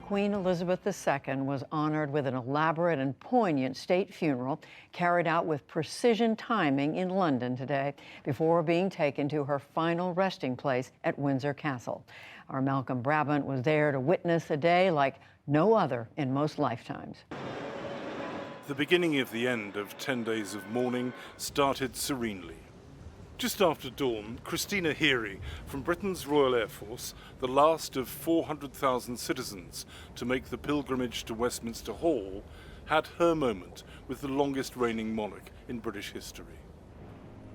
Queen Elizabeth II was honored with an elaborate and poignant state funeral carried out with precision timing in London today before being taken to her final resting place at Windsor Castle. Our Malcolm Brabant was there to witness a day like no other in most lifetimes. The beginning of the end of 10 days of mourning started serenely. Just after dawn, Christina Heery from Britain's Royal Air Force, the last of 400,000 citizens to make the pilgrimage to Westminster Hall, had her moment with the longest reigning monarch in British history.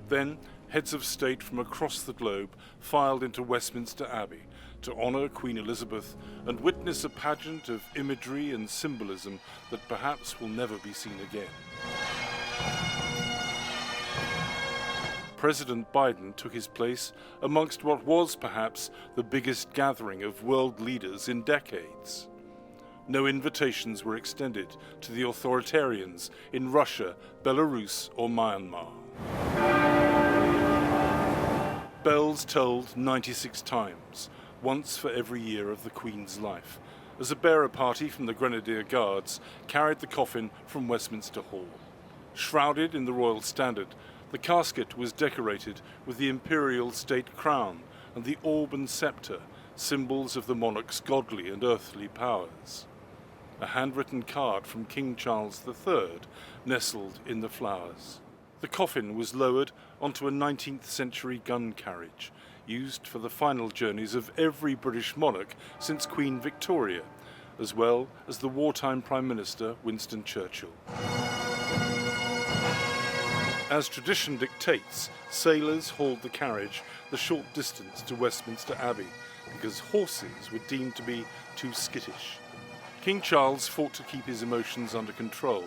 Then, heads of state from across the globe filed into Westminster Abbey to honour Queen Elizabeth and witness a pageant of imagery and symbolism that perhaps will never be seen again. President Biden took his place amongst what was perhaps the biggest gathering of world leaders in decades. No invitations were extended to the authoritarians in Russia, Belarus or Myanmar. Bells tolled 96 times, once for every year of the Queen's life, as a bearer party from the Grenadier Guards carried the coffin from Westminster Hall. Shrouded in the royal standard, the casket was decorated with the imperial state crown and the orb and sceptre, symbols of the monarch's godly and earthly powers. A handwritten card from King Charles III nestled in the flowers. The coffin was lowered onto a 19th century gun carriage, used for the final journeys of every British monarch since Queen Victoria, as well as the wartime Prime Minister Winston Churchill. As tradition dictates, sailors hauled the carriage the short distance to Westminster Abbey because horses were deemed to be too skittish. King Charles fought to keep his emotions under control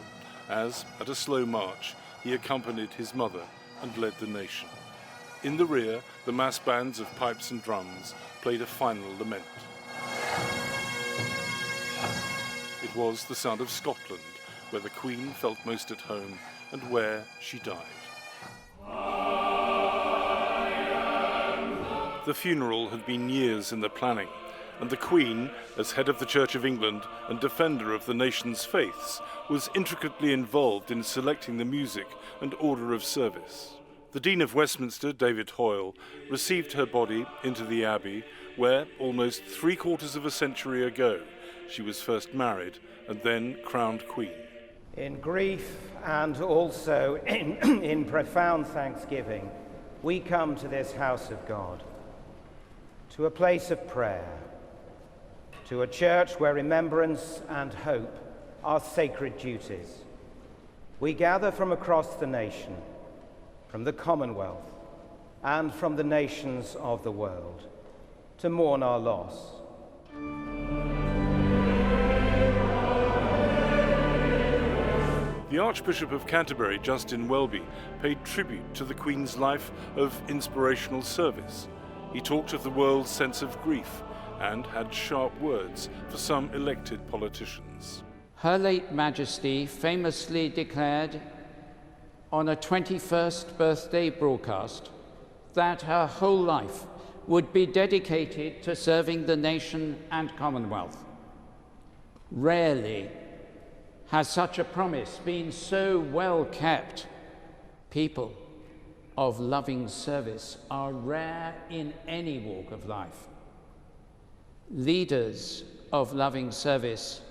as, at a slow march, he accompanied his mother and led the nation. In the rear, the mass bands of pipes and drums played a final lament. It was the sound of Scotland, where the Queen felt most at home and where she died. The funeral had been years in the planning, and the Queen, as head of the Church of England and defender of the nation's faiths, was intricately involved in selecting the music and order of service. The Dean of Westminster, David Hoyle, received her body into the Abbey, where, almost 3/4 of a century ago, she was first married and then crowned Queen. In grief and also in profound thanksgiving, we come to this house of God, to a place of prayer, to a church where remembrance and hope are sacred duties. We gather from across the nation, from the Commonwealth, and from the nations of the world, to mourn our loss. The Archbishop of Canterbury, Justin Welby, paid tribute to the Queen's life of inspirational service. He talked of the world's sense of grief and had sharp words for some elected politicians. Her late Majesty famously declared on a 21st birthday broadcast that her whole life would be dedicated to serving the nation and Commonwealth. Rarely has such a promise been so well kept. People of loving service are rare in any walk of life. Leaders of loving service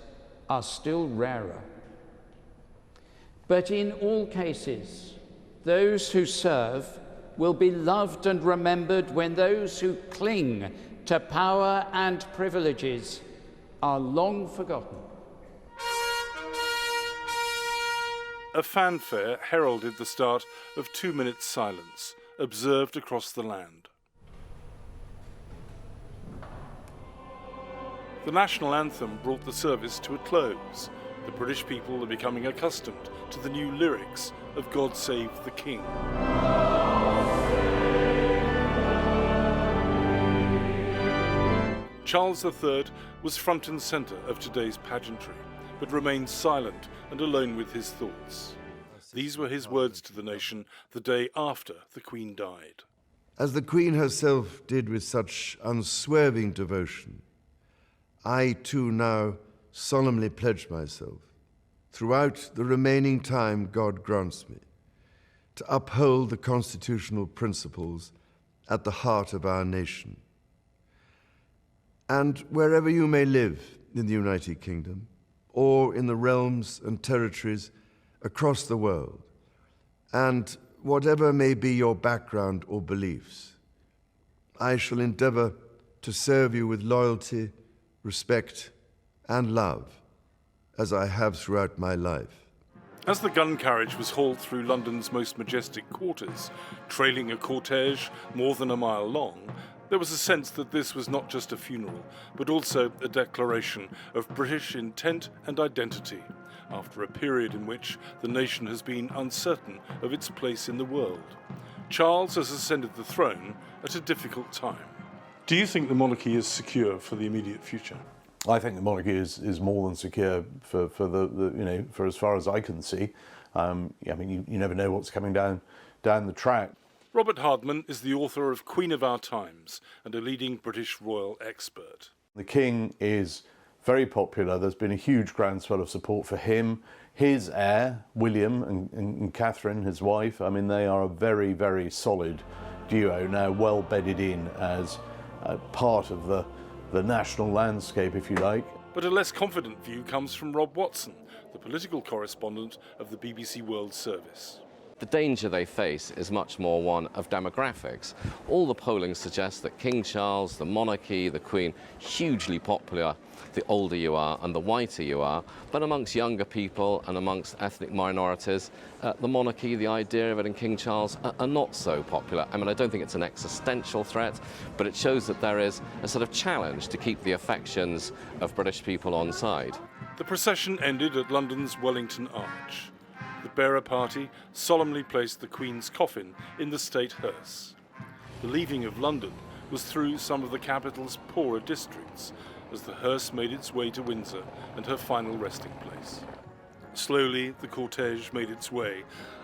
are still rarer. But in all cases, those who serve will be loved and remembered when those who cling to power and privileges are long forgotten. A fanfare heralded the start of 2 minutes silence, observed across the land. The national anthem brought the service to a close. The British people are becoming accustomed to the new lyrics of God Save the King. Charles III was front and centre of today's pageantry, but remained silent and alone with his thoughts. These were his words to the nation the day after the Queen died. As the Queen herself did with such unswerving devotion, I too now solemnly pledge myself, throughout the remaining time God grants me, to uphold the constitutional principles at the heart of our nation. And wherever you may live in the United Kingdom, or in the realms and territories across the world, and whatever may be your background or beliefs, I shall endeavor to serve you with loyalty, respect, and love, as I have throughout my life. As the gun carriage was hauled through London's most majestic quarters, trailing a cortege more than a mile long, there was a sense that this was not just a funeral, but also a declaration of British intent and identity, after a period in which the nation has been uncertain of its place in the world. Charles has ascended the throne at a difficult time. Do you think the monarchy is secure for the immediate future? I think the monarchy is more than secure for for as far as I can see. You never know what's coming down the track. Robert Hardman is the author of Queen of Our Times and a leading British royal expert. The King is very popular. There's been a huge groundswell of support for him. His heir, William, and Catherine, his wife, they are a very, very solid duo, now well bedded in as part of the national landscape, if you like. But a less confident view comes from Rob Watson, the political correspondent of the BBC World Service. The danger they face is much more one of demographics. All the polling suggests that King Charles, the monarchy, the Queen, hugely popular the older you are and the whiter you are, but amongst younger people and amongst ethnic minorities, the monarchy, the idea of it, and King Charles are not so popular. I don't think it's an existential threat, but it shows that there is a sort of challenge to keep the affections of British people on side. The procession ended at London's Wellington Arch. The bearer party solemnly placed the Queen's coffin in the state hearse. The leaving of London was through some of the capital's poorer districts, as the hearse made its way to Windsor and her final resting place. Slowly, the cortege made its way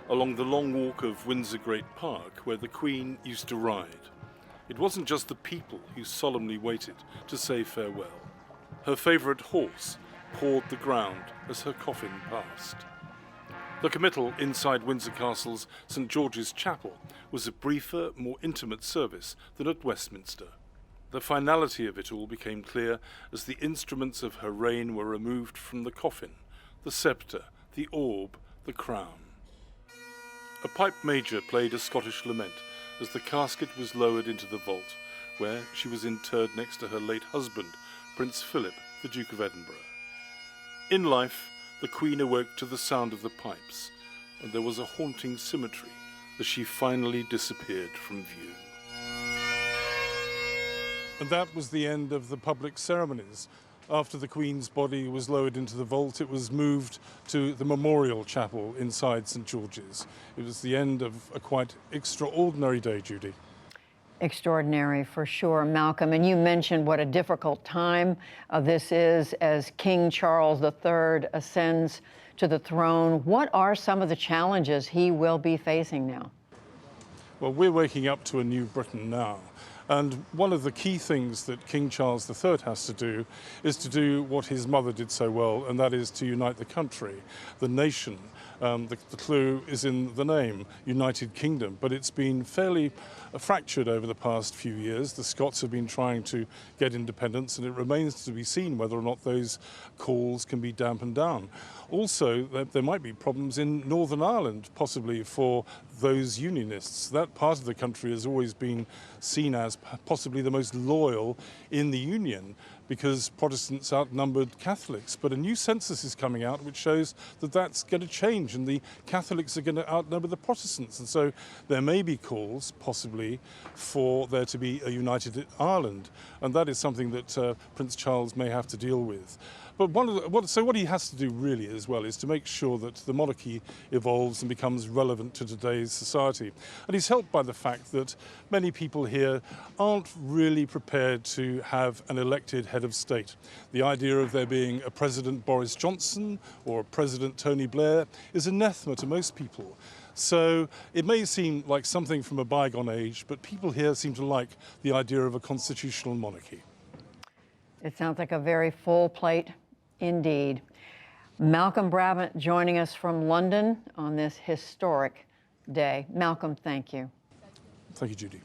along the long walk of Windsor Great Park, where the Queen used to ride. It wasn't just the people who solemnly waited to say farewell. Her favourite horse pawed the ground as her coffin passed. The committal inside Windsor Castle's St George's Chapel was a briefer, more intimate service than at Westminster. The finality of it all became clear as the instruments of her reign were removed from the coffin, the sceptre, the orb, the crown. A pipe major played a Scottish lament as the casket was lowered into the vault, where she was interred next to her late husband, Prince Philip, the Duke of Edinburgh. In life, the Queen awoke to the sound of the pipes, and there was a haunting symmetry as she finally disappeared from view. And that was the end of the public ceremonies. After the Queen's body was lowered into the vault, it was moved to the Memorial Chapel inside St George's. It was the end of a quite extraordinary day, Judy. Extraordinary for sure, Malcolm. And you mentioned what a difficult time this is as King Charles III ascends to the throne. What are some of the challenges he will be facing now? Well, we're waking up to a new Britain now. And one of the key things that King Charles III has to do is to do what his mother did so well, and that is to unite the country, the nation. The clue is in the name, United Kingdom, but it's been fairly fractured over the past few years. The Scots have been trying to get independence, and it remains to be seen whether or not those calls can be dampened down. Also, there might be problems in Northern Ireland, possibly for those unionists. That part of the country has always been seen as possibly the most loyal in the Union, because Protestants outnumbered Catholics. But a new census is coming out which shows that that's going to change and the Catholics are going to outnumber the Protestants. And so there may be calls, possibly, for there to be a united Ireland. And that is something that Prince Charles may have to deal with. But what he has to do really as well is to make sure that the monarchy evolves and becomes relevant to today's society. And he's helped by the fact that many people here aren't really prepared to have an elected head of state. The idea of there being a President Boris Johnson or a President Tony Blair is anathema to most people. So it may seem like something from a bygone age, but people here seem to like the idea of a constitutional monarchy. It sounds like a very full plate indeed. Malcolm Brabant joining us from London on this historic day. Malcolm, thank you. Thank you, Judy.